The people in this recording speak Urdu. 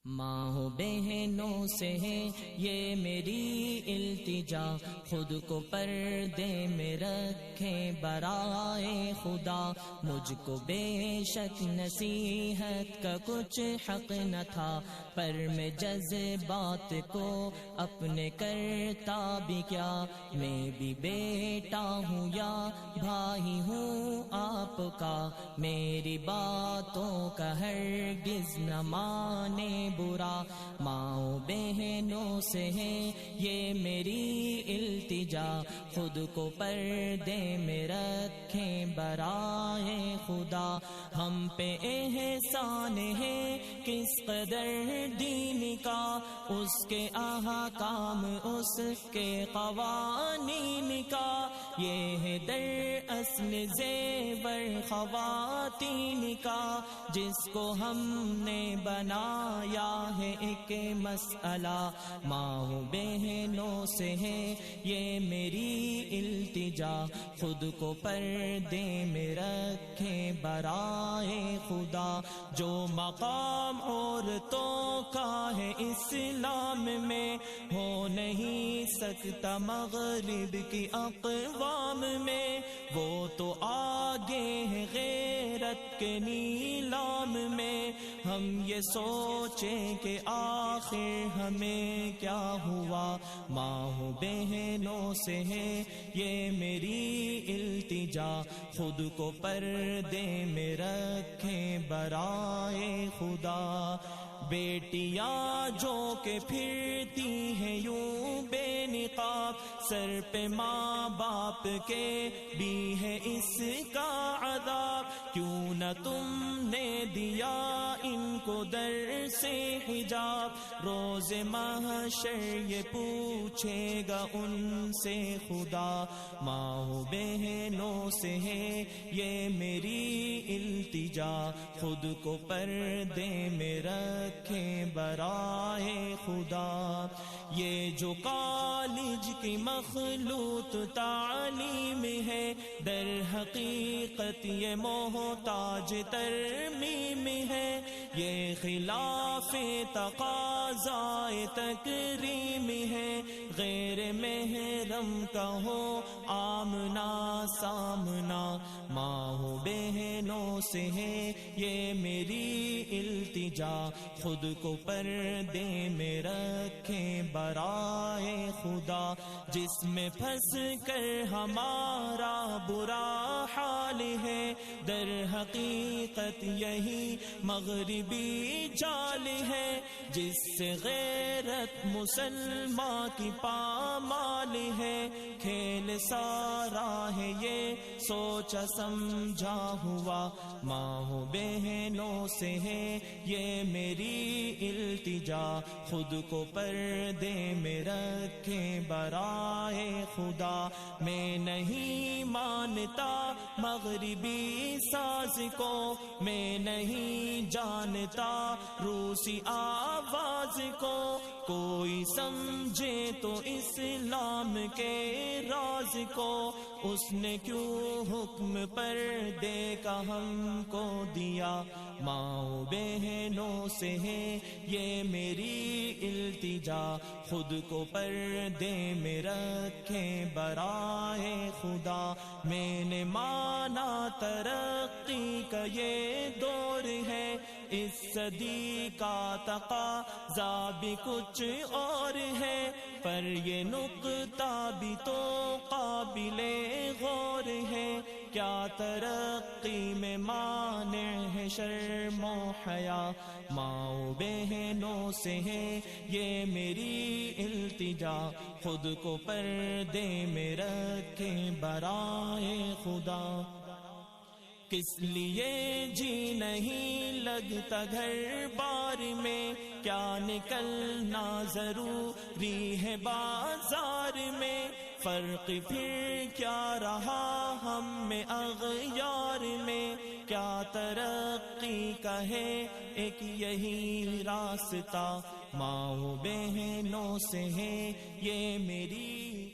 ماں بہنوں سے ہے یہ میری التجا، خود کو پردے میں رکھیں برائے خدا۔ مجھ کو بے شک نصیحت کا کچھ حق نہ تھا، پر میں جذبات کو اپنے کرتا بھی کیا۔ میں بھی بیٹا ہوں یا بھائی ہوں آپ کا، میری باتوں کا ہرگز نہ مانے برا۔ ماں بہنوں سے ہے یہ میری التجا، خود کو پردے میں رکھیں برائے خدا۔ ہم پہ احسان ہے کس قدر دین کا، اس کے احکام اس کے قوانین کا۔ یہ ہے در اصل زیور خواتین کا، جس کو ہم نے بنایا ہے ایک مسئلہ۔ ماں بہنوں سے ہے یہ میری التجا، خود کو پردے میں رکھیں برائے خدا۔ جو مقام عورتوں کا ہے اسلام میں، ہو نہیں سکتا مغرب کی اقوام میں۔ وہ تو آگے ہے غیرت کے نیلام میں، ہم یہ سوچیں کہ آخر ہمیں کیا ہوا۔ ماں بہنوں سے ہے یہ میری التجا، خود کو پردے میں رکھیں برائے خدا۔ بیٹیاں جو کہ پھرتی ہیں یوں بے نقاب، سر پہ ماں باپ کے بھی ہے اس کا عذاب۔ کیوں نہ تم نے دیا ان کو در سے حجاب، روز محشر یہ پوچھے گا ان سے خدا۔ ماں بہنوں سے ہے یہ میری التجا، خود کو پردے میں رکھیں برائے خدا۔ یہ جو کالج کی مخلوط تعلیم ہے، در حقیقت یہ محتاج ترمیم ہے۔ یہ خلاف تقاضائے تکریم ہے، غیر محرم کا ہو آمنا سامنا۔ ماں بہنوں سے ہے یہ میری التجا، خود کو پردے میں رکھیں برائے خدا۔ جس میں پھنس کر ہمارا برا حال ہے، در حقیقت یہی مغربی جال ہے۔ جس سے غیرت مسلمان کی پامال ہے، کھیل سارا ہے یہ سوچا سمجھا ہوا۔ ماں بہنوں سے ہے یہ میری التجا، خود کو پردے میں رکھیں برائے خدا۔ میں نہیں مانتا مغربی ساز کو، میں نہیں جانتا روسی آواز کو۔ کوئی سمجھے تو اسلام کے راز کو، اس نے کیوں حکم پردے کا ہم کو دیا۔ ماں بہنوں سے ہے یہ میری التجا، خود کو پردے میں رکھیں برائے خدا۔ میں نے مانا ترقی کا یہ دور ہے، اس صدی کا تقاضا بھی کچھ اور ہے، پر یہ نقطہ بھی تو قابل غور ہے۔ کیا ترقی میں مانع ہے شرم و حیا؟ ماں بہنوں سے ہے یہ میری التجا، خود کو پردے میں رکھیں برائے خدا۔ کس لیے جی نہیں لگتا گھر بار میں، کیا نکلنا ضروری ہے بازار میں؟ فرق پھر کیا رہا ہم میں اغیار میں؟ کیا ترقی کا ہے ایک یہی راستہ؟ ماں بہنوں سے ہے یہ میری